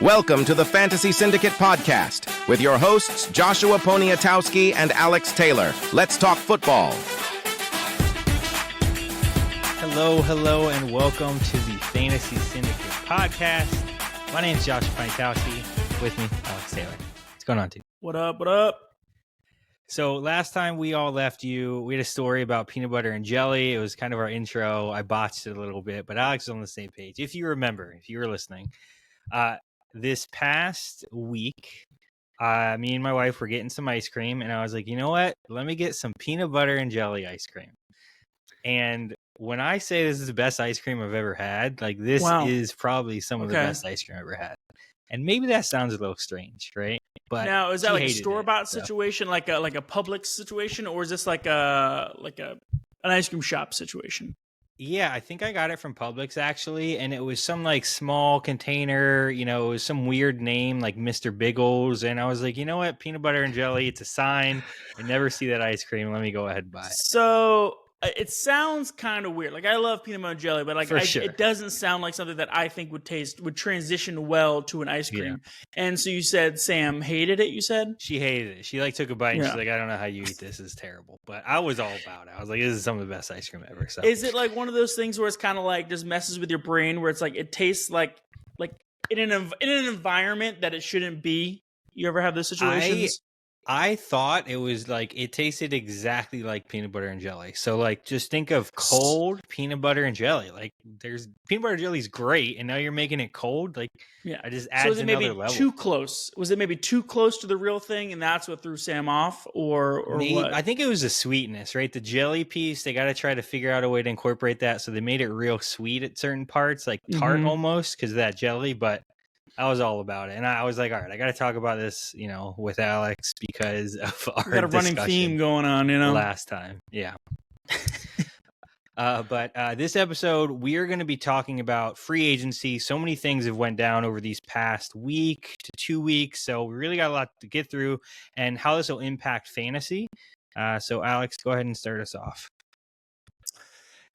Welcome to the Fantasy Syndicate Podcast with your hosts, Joshua Poniatowski and Alex Taylor. Let's talk football. Hello, and welcome to the Fantasy Syndicate Podcast. My name is Joshua Poniatowski. With me, Alex Taylor. What's going on, dude? What up? So last time we all left you, we had a story about peanut butter and jelly. It was kind of our intro. I botched it a little bit, but Alex is on the same page. If you remember, if you were listening, this past week, me and my wife were getting some ice cream, and I was like, you know what? Let me get some peanut butter and jelly ice cream. And when I say this is the best ice cream I've ever had, like this is probably some of the best ice cream I've ever had. And maybe that sounds a little strange, right? But now, is that like a store-bought situation, like a Publix situation, or is this like an ice cream shop situation? Yeah, I think I got it from Publix actually, and it was some like small container, it was some weird name like Mr. Biggles, and I was like, you know what, peanut butter and jelly, it's a sign. I never see that ice cream. Let me go ahead and buy it. So it sounds kind of weird. Like I love peanut butter and jelly, but it doesn't sound like something that I think would transition well to an ice cream. Yeah. And so you said Sam hated it. You said she hated it. She like took a bite and she's like, I don't know how you eat this. It's terrible. But I was all about it. I was like, this is some of the best ice cream ever. So is it like one of those things where it's kind of like just messes with your brain, where it's like it tastes like in an environment that it shouldn't be? You ever have those situations? I thought it was like it tasted exactly like peanut butter and jelly. So like just think of cold peanut butter and jelly. Like there's peanut butter and jelly is great, and now you're making it cold. Like I just adds so was it another maybe level. Too close? Was it maybe too close to the real thing, and that's what threw Sam off, or maybe, what? I think it was the sweetness, right? The jelly piece. They got to try to figure out a way to incorporate that, so they made it real sweet at certain parts, like tart almost because of that jelly, but. I was all about it, and I was like, "All right, I got to talk about this, with Alex because of our got a running theme going on, last time, yeah." But this episode, we are going to be talking about free agency. So many things have went down over these past week to 2 weeks, so we really got a lot to get through, and how this will impact fantasy. So, Alex, go ahead and start us off.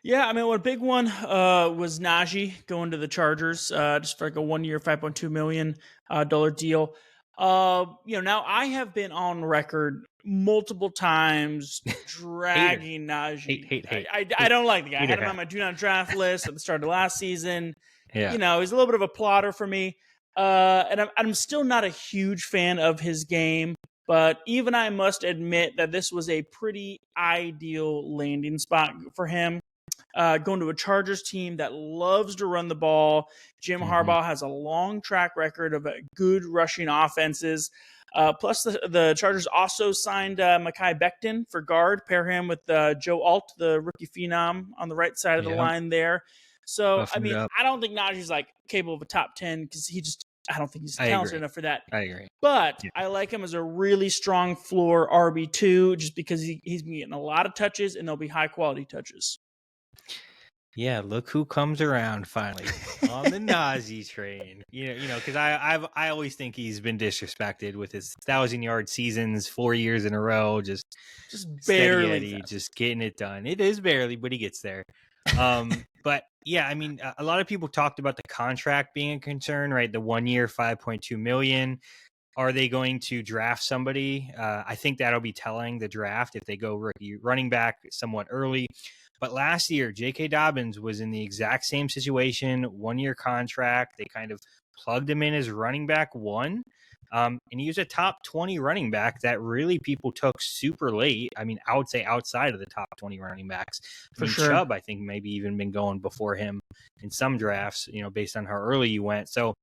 Yeah, I mean, one big one was Najee going to the Chargers, just for like a 1 year, $5.2 million deal. Now I have been on record multiple times dragging Najee. Hate. I don't like the guy. I had him on my do not draft list at the start of last season. Yeah. He's a little bit of a plotter for me. And I'm still not a huge fan of his game. But even I must admit that this was a pretty ideal landing spot for him. Going to a Chargers team that loves to run the ball. Jim Harbaugh has a long track record of good rushing offenses. Plus, the Chargers also signed Mekhi Becton for guard. Pair him with Joe Alt, the rookie phenom, on the right side of the line there. So, I don't think Najee's like capable of a top 10 because I don't think he's talented enough for that. I agree. But I like him as a really strong floor RB2 just because he's been getting a lot of touches and they'll be high quality touches. Yeah, look who comes around finally on the Najee train. Because I always think he's been disrespected with his 1,000-yard seasons 4 years in a row, just barely, Eddie, just getting it done. It is barely, but he gets there. But yeah, a lot of people talked about the contract being a concern, right? The 1 year, $5.2 million. Are they going to draft somebody? I think that'll be telling the draft if they go rookie running back somewhat early. But last year, J.K. Dobbins was in the exact same situation, 1 year contract. They kind of plugged him in as running back one. And he was a top 20 running back that really people took super late. I would say outside of the top 20 running backs. Sure. Chubb, I think, maybe even been going before him in some drafts, based on how early you went. So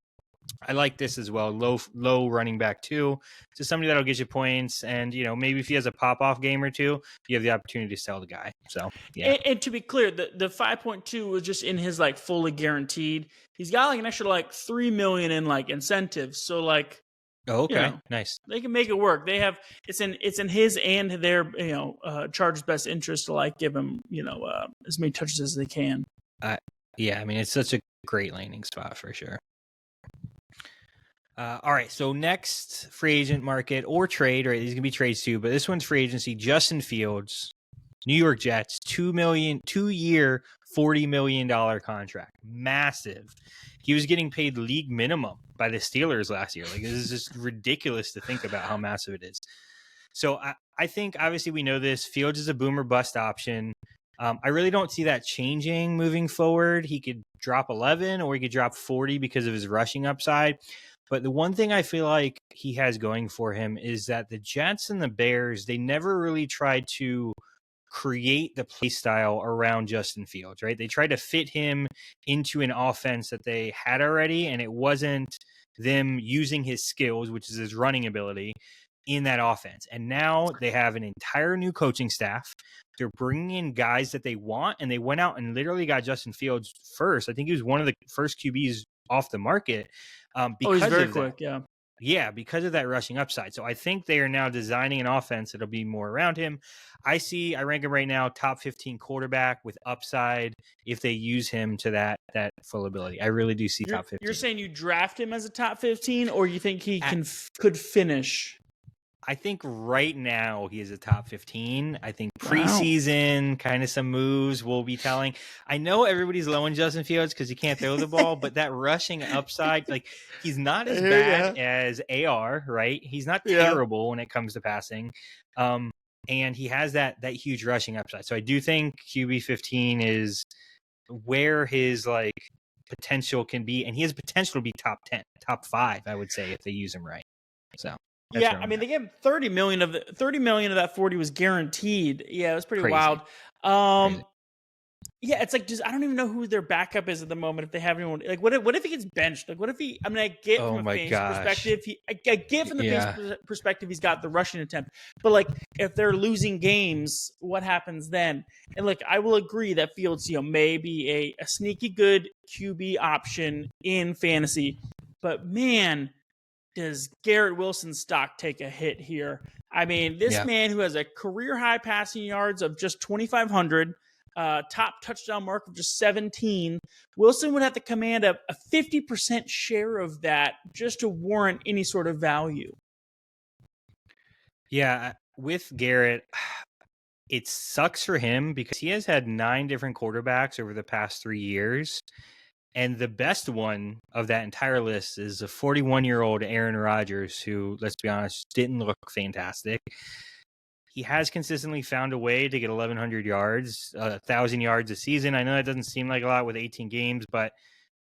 I like this as well. Low running back too. Just somebody that'll get you points. And, maybe if he has a pop-off game or two, you have the opportunity to sell the guy. So, yeah. And to be clear, the 5.2 was just in his, fully guaranteed. He's got, an extra, $3 million in, incentives. So, oh, okay. Nice. They can make it work. They have it's in his and their Chargers' best interest to give him as many touches as they can. Yeah, it's such a great landing spot for sure. All right, so next free agent market or trade, right? These can be trades too, but this one's free agency. Justin Fields New York Jets, 2-year, $40 million contract. Massive. He was getting paid league minimum by the Steelers last year. Like, this is just ridiculous to think about how massive it is. So I think, obviously, we know this. Fields is a boomer bust option. I really don't see that changing moving forward. He could drop 11 or he could drop 40 because of his rushing upside. But the one thing I feel like he has going for him is that the Jets and the Bears, they never really tried to create the play style around Justin Fields, right? They tried to fit him into an offense that they had already, and it wasn't them using his skills, which is his running ability, in that offense. And now they have an entire new coaching staff. They're bringing in guys that they want, and they went out and literally got Justin Fields first. I think he was one of the first QBs off the market. He's very quick, yeah. Yeah, because of that rushing upside. So I think they are now designing an offense that'll be more around him. I rank him right now top 15 quarterback with upside if they use him to that full ability. I really do see top 15. You're saying you draft him as a top 15, or you think he could finish? I think right now he is a top 15. I think preseason, kind of some moves will be telling. I know everybody's low on Justin Fields because he can't throw the ball, but that rushing upside, like, he's not as bad as AR, right? He's not terrible when it comes to passing. And he has that huge rushing upside. So I do think QB 15 is where his like potential can be, and he has potential to be top 10, top 5, I would say, if they use him right. So yeah, I mean, they gave him 30 million of that 40 was guaranteed. Yeah, it was pretty wild. Yeah, it's like, I don't even know who their backup is at the moment if they have anyone. Like, what if he gets benched? Like, what if he? I mean, I get from a fan's perspective. I get from the fan's perspective, he's got the rushing attempt. But like, if they're losing games, what happens then? And like, I will agree that Fields, may be a sneaky good QB option in fantasy, but man, does Garrett Wilson's stock take a hit here? I mean, this man who has a career high passing yards of just 2,500. Top touchdown mark of just 17. Wilson would have to command a 50% share of that just to warrant any sort of value. Yeah, with Garrett, it sucks for him because he has had 9 different quarterbacks over the past 3 years. And the best one of that entire list is a 41-year-old Aaron Rodgers who, let's be honest, didn't look fantastic. He has consistently found a way to get 1,100 yards, 1,000 yards a season. I know that doesn't seem like a lot with 18 games, but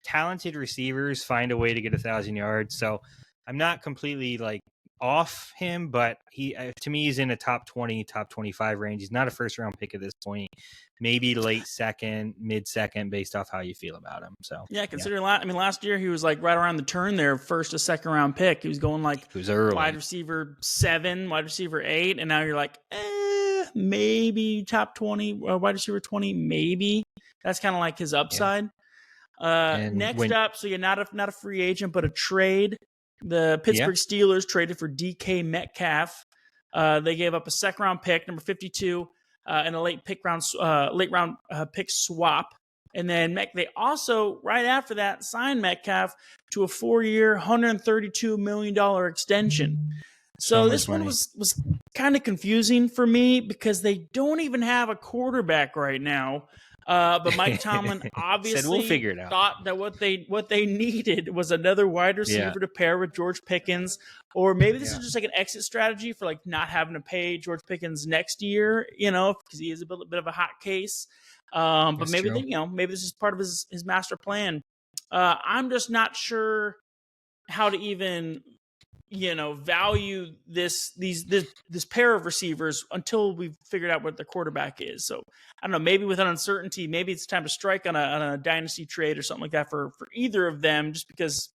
talented receivers find a way to get 1,000 yards. So I'm not completely like off him, but he, to me, he's in a top 20, top 25 range. He's not a first round pick at this point. Maybe late second, mid second, based off how you feel about him. So yeah, considering last year he was like right around the turn there, first to second round pick. He was going like wide receiver 7, wide receiver 8, and now you're like, maybe top 20, wide receiver 20, maybe. That's kind of like his upside. Next up, so you're not a free agent, but a trade. The Pittsburgh Steelers traded for DK Metcalf. They gave up a second round pick, number 52. And a late round pick swap. And then they also, right after that, signed Metcalf to a 4-year, $132 million extension. So this one was kind of confusing for me because they don't even have a quarterback right now. But Mike Tomlin obviously said, we'll figure it out. Thought that what they needed was another wide receiver to pair with George Pickens, or maybe this is just like an exit strategy for like not having to pay George Pickens next year, because he is a bit of a hot case. But maybe maybe this is part of his master plan. I'm just not sure how to even value this pair of receivers until we've figured out what the quarterback is. So I don't know, maybe with an uncertainty, maybe it's time to strike on a dynasty trade or something like that for either of them, just because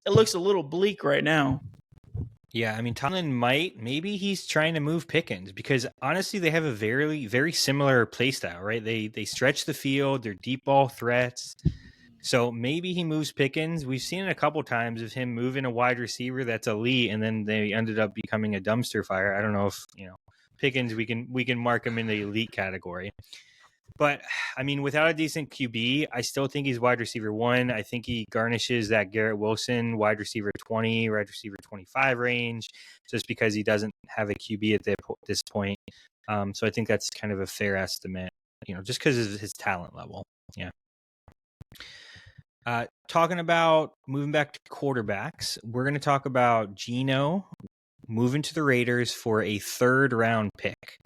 it looks a little bleak right now. Yeah, I mean, Tomlin maybe he's trying to move Pickens because honestly, they have a very, very similar play style, right? They stretch the field, they're deep ball threats. So maybe he moves Pickens. We've seen it a couple times of him moving a wide receiver that's elite, and then they ended up becoming a dumpster fire. I don't know if Pickens we can mark him in the elite category. But I mean, without a decent QB, I still think he's wide receiver 1. I think he garnishes that Garrett Wilson wide receiver 20, wide receiver 25 range, just because he doesn't have a QB at this point. So I think that's kind of a fair estimate, just because of his talent level. Yeah. Talking about moving back to quarterbacks, we're going to talk about Geno moving to the Raiders for a 3rd-round pick.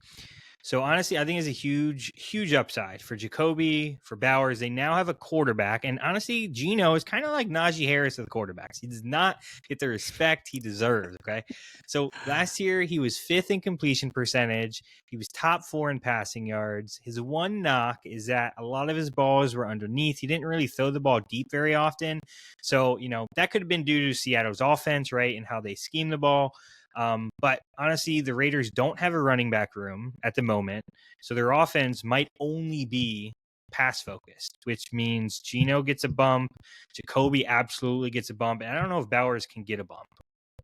So honestly, I think it's a huge upside for Jacoby, for Bowers. They now have a quarterback, and honestly, Geno is kind of like Najee Harris of the quarterbacks. He does not get the respect he deserves. Okay, so last year he was 5th in completion percentage. He was top 4 in passing yards. His one knock is that a lot of his balls were underneath. He didn't really throw the ball deep very often. So that could have been due to Seattle's offense, right, and how they scheme the ball. But honestly, the Raiders don't have a running back room at the moment, so their offense might only be pass focused, which means Geno gets a bump, Jacoby absolutely gets a bump, and I don't know if Bowers can get a bump.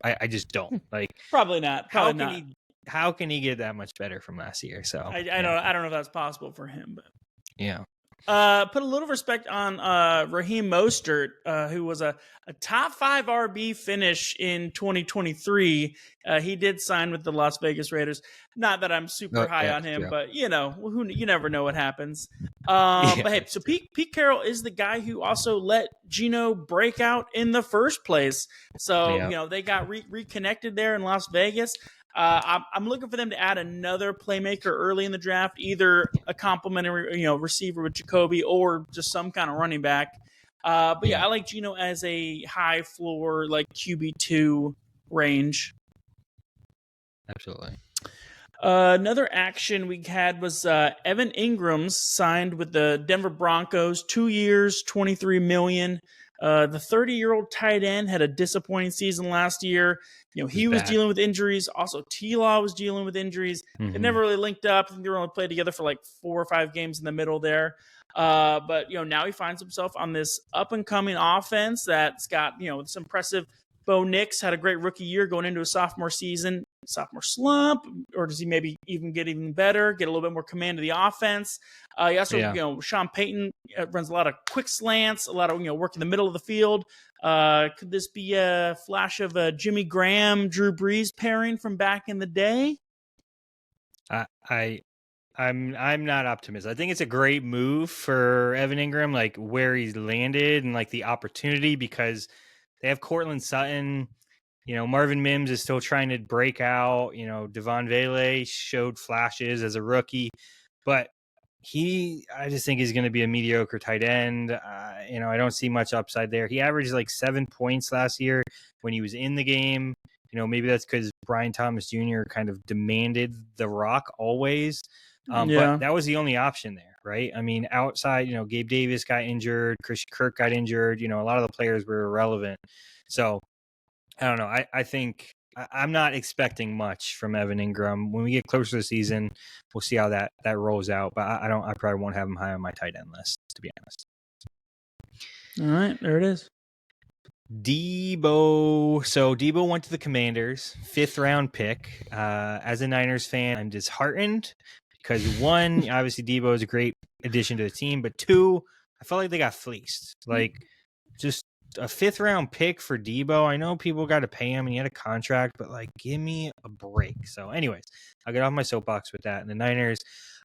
I just don't. Like, Probably not. How can he get that much better from last year? So I don't know if that's possible for him, but yeah. Put a little respect on Raheem Mostert, who was a top 5 RB finish in 2023. He did sign with the Las Vegas Raiders. Not that I'm super high on him, but you never know what happens. But hey, so Pete Carroll is the guy who also let Geno break out in the first place. So they got reconnected there in Las Vegas. I'm looking for them to add another playmaker early in the draft, either a complimentary, receiver with Jacoby or just some kind of running back. But I like Geno as a high floor, like QB2 range. Absolutely. Another action we had was Evan Engram signed with the Denver Broncos, 2 years, $23 million. The 30-year-old tight end had a disappointing season last year. He was dealing with injuries. Also, T-Law was dealing with injuries. Mm-hmm. They never really linked up. I think they only played together for like 4 or 5 games in the middle there. But now he finds himself on this up-and-coming offense that's got, this impressive. Bo Nix had a great rookie year going into a sophomore season. Sophomore slump, or does he maybe even get even better, get a little bit more command of the offense? He also, Sean Payton runs a lot of quick slants, a lot of, work in the middle of the field. Could this be a flash of a Jimmy Graham, Drew Brees pairing from back in the day? I'm not optimistic. I think it's a great move for Evan Engram, like where he's landed and like the opportunity, because they have Cortland Sutton. Marvin Mims is still trying to break out. Devon Vele showed flashes as a rookie, but I just think he's going to be a mediocre tight end. I don't see much upside there. He averaged like 7 points last year when he was in the game. Maybe that's because Brian Thomas Jr. kind of demanded the rock always. But that was the only option there, right? I mean, outside, Gabe Davis got injured, Christian Kirk got injured. A lot of the players were irrelevant. So I don't know. I think I'm not expecting much from Evan Engram. When we get closer to the season, we'll see how that rolls out. But I probably won't have him high on my tight end list, to be honest. All right, there it is. Deebo. So Deebo went to the Commanders, 5th-round pick. As a Niners fan, I'm disheartened because 1, obviously Deebo is a great addition to the team, but 2, I felt like they got fleeced. Like, just a 5th-round pick for Deebo. I know people got to pay him and he had a contract, but like, give me a break. So anyways, I'll get off my soapbox with that. And the Niners,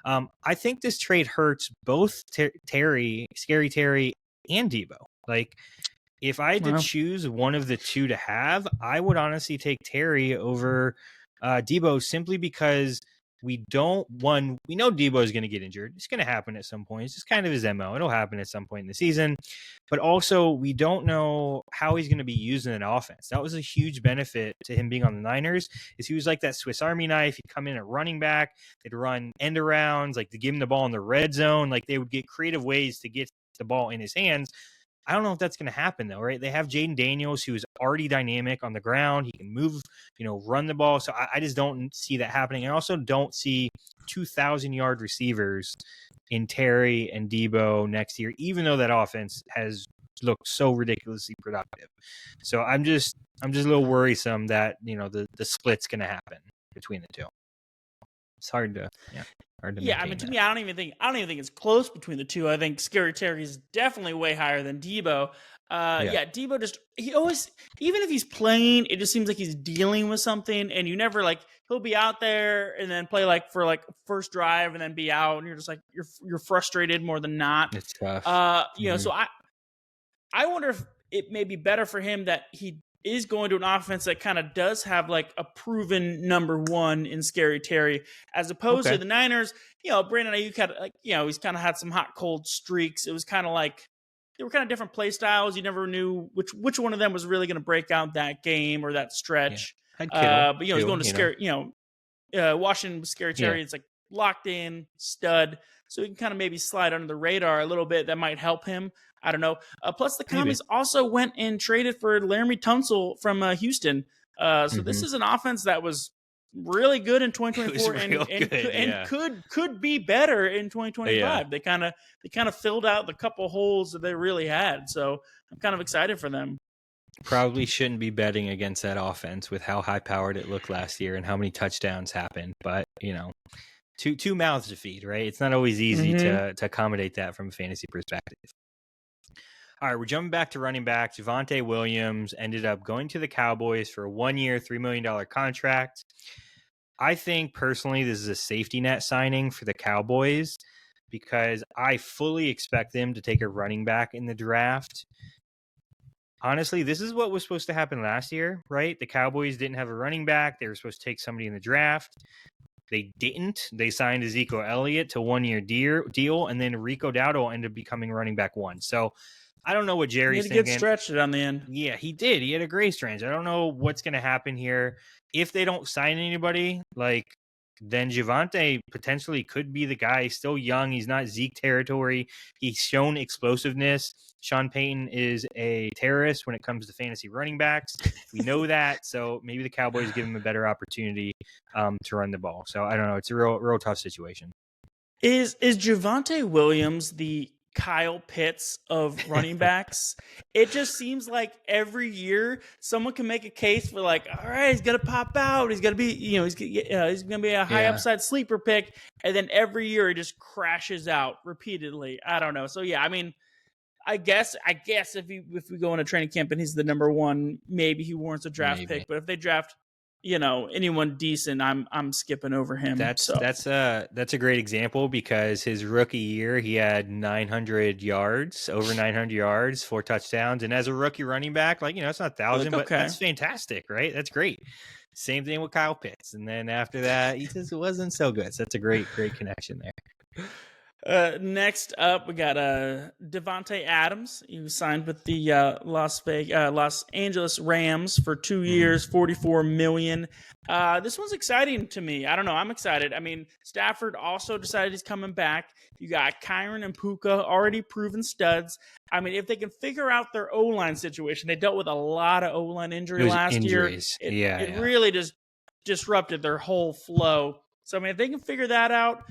I think this trade hurts both Scary Terry and Deebo. Like, if I had to choose one of the two to have, I would honestly take Terry over Deebo, simply because we know Deebo is going to get injured. It's going to happen at some point. It's just kind of his MO. It'll happen at some point in the season. But also, we don't know how he's going to be used in an offense. That was a huge benefit to him being on the Niners, is he was like that Swiss Army knife. He'd come in at running back. They'd run end arounds, like to give him the ball in the red zone. Like, they would get creative ways to get the ball in his hands. I don't know if that's going to happen, though, right? They have Jaden Daniels, who is already dynamic on the ground. He can move, run the ball. So I just don't see that happening. I also don't see 2,000-yard receivers in Terry and Deebo next year, even though that offense has looked so ridiculously productive. So I'm just a little worrisome that, the split's going to happen between the two. It's hard to I mean, to me, I don't even think it's close between the two. I think Scary Terry is definitely way higher than Deebo. Yeah, Deebo he always, even if he's playing, it just seems like he's dealing with something, and you never he'll be out there and then play for first drive and then be out, and you're just you're frustrated more than not. It's tough. So I wonder if it may be better for him that he is going to an offense that kind of does have a proven number one in Scary Terry, as opposed to the Niners. Brandon Ayuk had he's kind of had some hot cold streaks. It was kind of they were kind of different play styles. You never knew which one of them was really going to break out that game or that stretch. Yeah. But he's going to Scary. Washington with Scary Terry. It's locked in stud, so he can kind of maybe slide under the radar a little bit. That might help him. I don't know. Plus, the Commies also went and traded for Laramie Tunsil from Houston. So this is an offense that was really good in 2024 and could be better in 2025. Yeah. They kind of filled out the couple holes that they really had. So I'm kind of excited for them. Probably shouldn't be betting against that offense with how high powered it looked last year and how many touchdowns happened. But two mouths to feed, right? It's not always easy to accommodate that from a fantasy perspective. All right, we're jumping back to running back. Javonte Williams ended up going to the Cowboys for a 1-year, $3 million contract. I think personally this is a safety net signing for the Cowboys because I fully expect them to take a running back in the draft. Honestly, this is what was supposed to happen last year, right? The Cowboys didn't have a running back. They were supposed to take somebody in the draft. They didn't. They signed Ezekiel Elliott to a 1-year deal, and then Rico Dowdle ended up becoming running back one. So I don't know what Jerry's thinking. He had a good stretch on the end. Yeah, he did. He had a great stretch. I don't know what's going to happen here. If they don't sign anybody, then Javonte potentially could be the guy. He's still young. He's not Zeke territory. He's shown explosiveness. Sean Payton is a terrorist when it comes to fantasy running backs. We know that. So maybe the Cowboys give him a better opportunity to run the ball. So I don't know. It's a real tough situation. Is Javonte Williams the Kyle Pitts of running backs? It just seems like every year someone can make a case for all right, he's gonna pop out, he's gonna be he's gonna be a high upside sleeper pick, and then every year he just crashes out repeatedly. I don't know. So yeah, I mean, I guess if we go in a training camp and he's the number one, maybe he warrants a draft pick. But if they draft anyone decent, I'm skipping over him. That's a great example because his rookie year he had 900 yards, over 900 yards, 4 touchdowns, and as a rookie running back, it's not 1,000, but that's fantastic, right? That's great. Same thing with Kyle Pitts, and then after that, he just wasn't so good. So that's a great connection there. Next up, we got Davante Adams. He signed with the Los Angeles Rams for 2 years, $44 million. This one's exciting to me. I don't know. I'm excited. I mean, Stafford also decided he's coming back. You got Kyron and Puka, already proven studs. I mean, if they can figure out their O-line situation, they dealt with a lot of O-line injury last year. It really just disrupted their whole flow. So, I mean, if they can figure that out,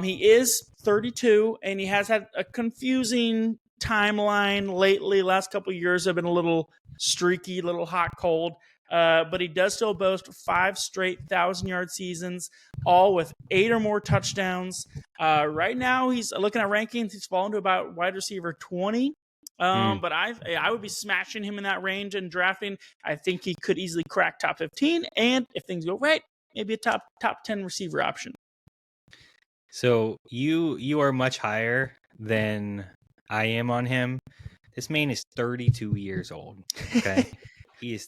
he is 32, and he has had a confusing timeline lately. Last couple of years have been a little streaky, a little hot, cold. But he does still boast 5 straight 1,000-yard seasons, all with 8 or more touchdowns. Right now, he's looking at rankings. He's fallen to about wide receiver 20. But I would be smashing him in that range and drafting. I think he could easily crack top 15, and if things go right, maybe a top 10 receiver option. So you are much higher than I am on him. This man is 32 years old. Okay.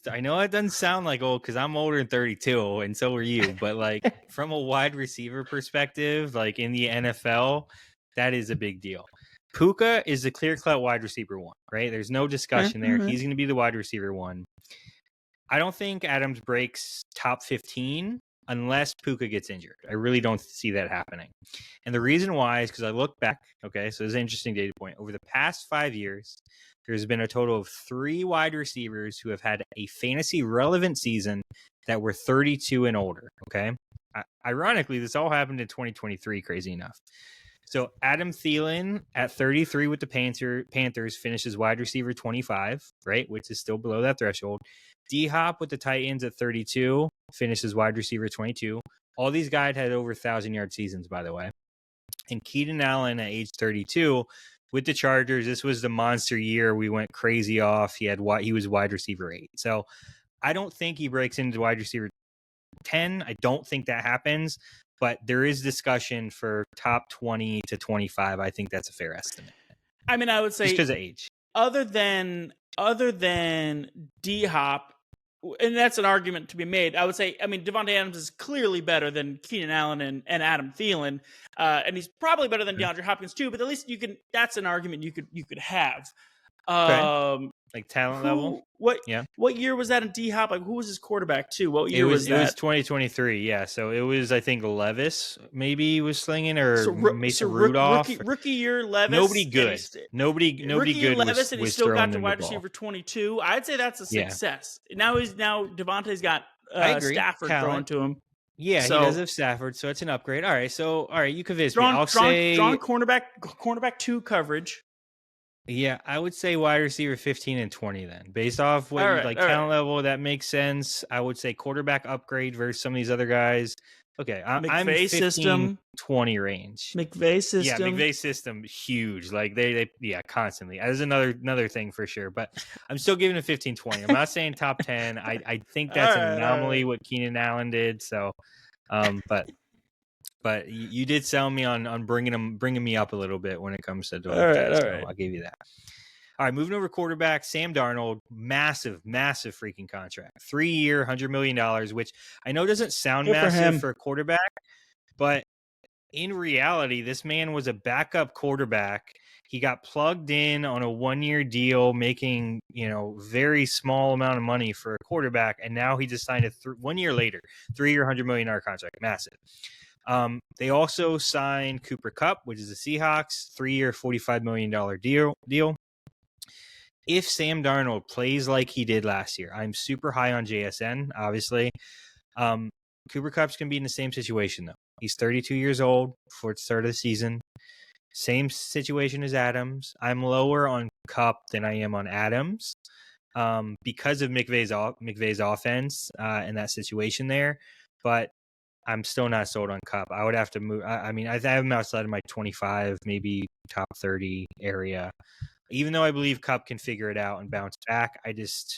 I know it doesn't sound like old because I'm older than 32 and so are you, but from a wide receiver perspective, in the NFL, that is a big deal. Puka is the clear-cut wide receiver one, right? There's no discussion there. He's going to be the wide receiver one. I don't think Adams breaks top 15 unless Puka gets injured. I really don't see that happening. And the reason why is because I look back, okay, so this is an interesting data point. Over the past 5 years, there's been a total of 3 wide receivers who have had a fantasy relevant season that were 32 and older, okay? Ironically, this all happened in 2023, crazy enough. So Adam Thielen at 33 with the Panthers finishes wide receiver 25, right, which is still below that threshold. D-Hop with the Titans at 32 finishes wide receiver 22. All these guys had over 1,000-yard seasons, by the way. And Keenan Allen at age 32 with the Chargers, this was the monster year. We went crazy off. He was wide receiver 8. So I don't think he breaks into wide receiver 10. I don't think that happens, but there is discussion for top 20 to 25. I think that's a fair estimate. I mean, I would say just because of age. Other than D-Hop, and that's an argument to be made. I would say, I mean, Davante Adams is clearly better than Keenan Allen and Adam Thielen, and he's probably better than DeAndre Hopkins too. But at least that's an argument you could have. Okay. Like talent level. What year was that in D-Hop? Like, who was his quarterback too? What year was that? It was 2023. Yeah, so it was, I think, Levis maybe was slinging, or Mason Rudolph. Rookie year Levis. Nobody good. Nobody good. Levis, and he still got to wide ball. receiver 22. I'd say that's a success. Now Davante's got Stafford thrown to him. Yeah, he does have Stafford, so it's an upgrade. All right, you convinced me. I'll say cornerback 2 coverage. Yeah, I would say wide receiver 15 and 20 then. Based off what talent level, that makes sense. I would say quarterback upgrade versus some of these other guys. Okay, I'm 15, system 20 range. McVay system. Yeah, McVay system huge. Like they constantly. There's another thing for sure, but I'm still giving it 15-20. I'm not saying top 10. I think that's an anomaly what Keenan Allen did, so But you did sell me on bringing me up a little bit when it comes to Dwight. All right. I'll give you that. All right, moving over quarterback, Sam Darnold, massive freaking contract. 3-year, $100 million, which I know doesn't sound massive for a quarterback, but in reality, this man was a backup quarterback. He got plugged in on a 1-year deal, making, very small amount of money for a quarterback, and now he just signed a 1 year later, 3-year, $100 million contract. Massive. They also signed Cooper Kupp, which is the Seahawks, 3-year, $45 million deal. If Sam Darnold plays like he did last year, I'm super high on JSN, obviously. Cooper Kupp's going to be in the same situation, though. He's 32 years old for the start of the season. Same situation as Adams. I'm lower on Kupp than I am on Adams because of McVay's offense and that situation there. But I'm still not sold on Kupp. I would have to move. I have him outside of my 25, maybe top 30 area. Even though I believe Kupp can figure it out and bounce back, it's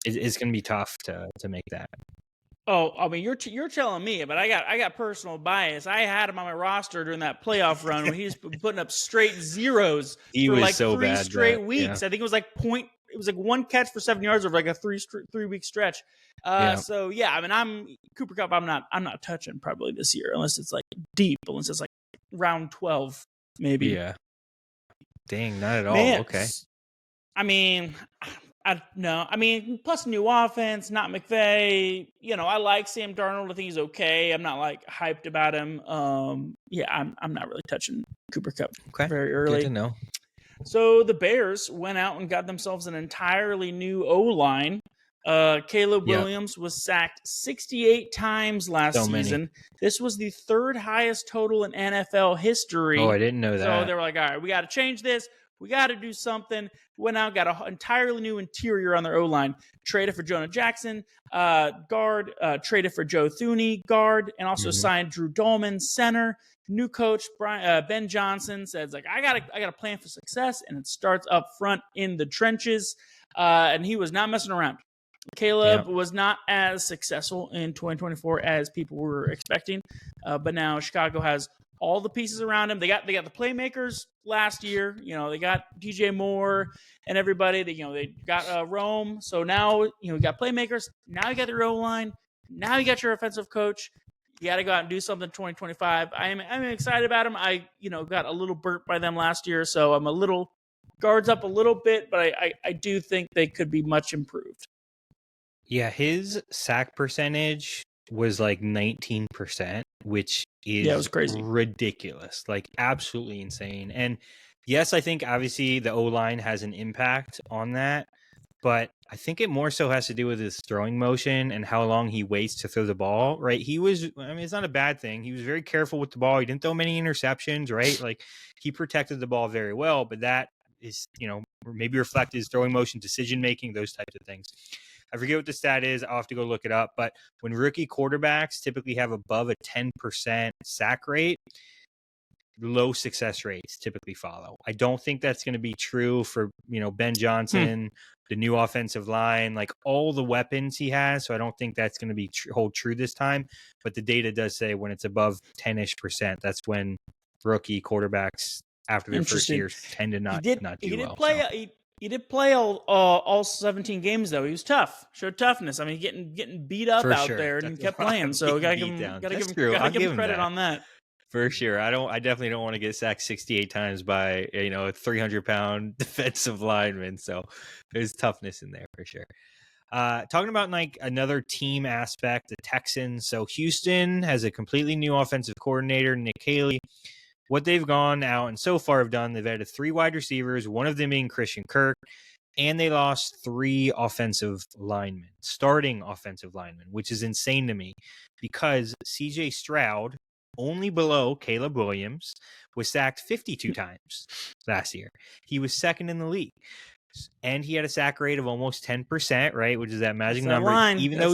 going to be tough to make that. Oh, I mean, you're telling me, but I got personal bias. I had him on my roster during that playoff run when he was putting up straight zeros for like so 3 straight weeks. Yeah. I think it was like one catch for 7 yards over like a 3-week stretch. So yeah, I mean, I'm Cooper Kupp. I'm not touching probably this year unless it's like deep, unless it's like round 12 maybe. Yeah. Dang, not at all. Man, okay. I mean, plus new offense, not McVay. I like Sam Darnold. I think he's okay. I'm not like hyped about him. I'm not really touching Cooper Kupp very early. Good to know. So the Bears went out and got themselves an entirely new O-line. Caleb Williams was sacked 68 times last season. This was the 3rd highest total in NFL history. Oh, I didn't know that. So they were like, all right, we got to change this. We got to do something. Went out, got an entirely new interior on their O-line. Traded for Jonah Jackson, guard. Traded for Joe Thuney, guard. And also signed Drew Dolman, center. New coach, Ben Johnson, says, like, I got a plan for success, and it starts up front in the trenches. And he was not messing around. Caleb was not as successful in 2024 as people were expecting. But now Chicago has all the pieces around him. They got the playmakers last year. They got DJ Moore and everybody. They got Rome. So now we got playmakers. Now you got the O-line. Now you got your offensive coach. You got to go out and do something in 2025. I'm excited about him. I got a little burnt by them last year, so I'm a little guards up a little bit, but I do think they could be much improved. Yeah, his sack percentage was like 19%, which is it was crazy. Ridiculous, like absolutely insane. And yes, I think obviously the O-line has an impact on that, but I think it more so has to do with his throwing motion and how long he waits to throw the ball, right? It's not a bad thing. He was very careful with the ball. He didn't throw many interceptions, right? Like he protected the ball very well, but that is, maybe reflect his throwing motion, decision-making, those types of things. I forget what the stat is. I'll have to go look it up. But when rookie quarterbacks typically have above a 10% sack rate, low success rates typically follow. I don't think that's going to be true for, Ben Johnson, the new offensive line, like all the weapons he has. So I don't think that's going to be hold true this time. But the data does say when it's above 10-ish%, that's when rookie quarterbacks after their first years tend to not do well. He did play all 17 games though. He was tough, showed toughness. I mean, getting beat up out there, and he kept playing. So gotta give him credit on that. For sure. I definitely don't want to get sacked 68 times by, a 300-pound defensive lineman. So there's toughness in there for sure. Talking about like another team aspect, the Texans. So Houston has a completely new offensive coordinator, Nick Haley. What they've gone out and so far have done, they've added 3 wide receivers, one of them being Christian Kirk, and they lost 3 starting offensive linemen, which is insane to me because CJ Stroud, only below Caleb Williams, was sacked 52 times last year. He was second in the league. And he had a sack rate of almost 10%, right? Which is that magic number. Even though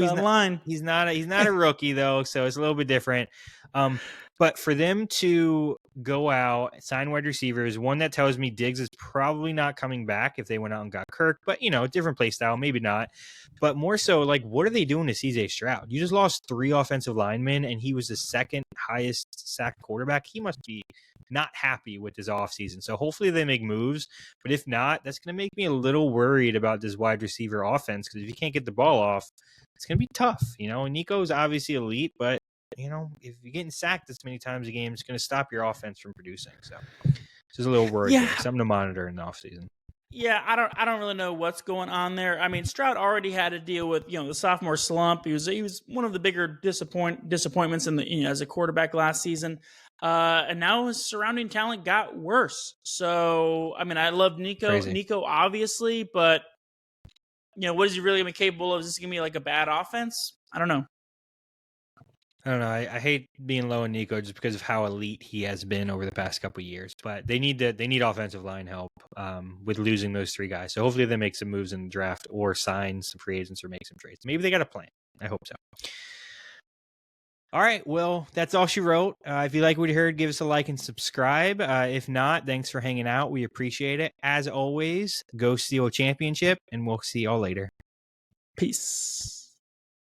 he's not a rookie though, so it's a little bit different. But for them to go out, sign wide receivers, one that tells me Diggs is probably not coming back if they went out and got Kirk, but different play style, maybe not. But more so, like, what are they doing to CJ Stroud? You just lost 3 offensive linemen, and he was the second highest sacked quarterback. He must be not happy with his offseason. So hopefully they make moves. But if not, that's going to make me a little worried about this wide receiver offense because if you can't get the ball off, it's going to be tough. Nico's obviously elite, but if you're getting sacked this many times a game, it's going to stop your offense from producing. So just a little worried. Yeah. Something to monitor in the offseason. Yeah, I don't really know what's going on there. I mean, Stroud already had to deal with the sophomore slump. He was one of the bigger disappointments in the as a quarterback last season, and now his surrounding talent got worse. So I mean, I love Nico obviously, but what is he really gonna be capable of? Is this gonna be like a bad offense? I don't know. I hate being low on Nico just because of how elite he has been over the past couple of years. But they need offensive line help with losing those 3 guys. So hopefully they make some moves in the draft or sign some free agents or make some trades. Maybe they got a plan. I hope so. All right. Well, that's all she wrote. If you like what you heard, give us a like and subscribe. If not, thanks for hanging out. We appreciate it. As always, go steal a championship, and we'll see y'all later. Peace.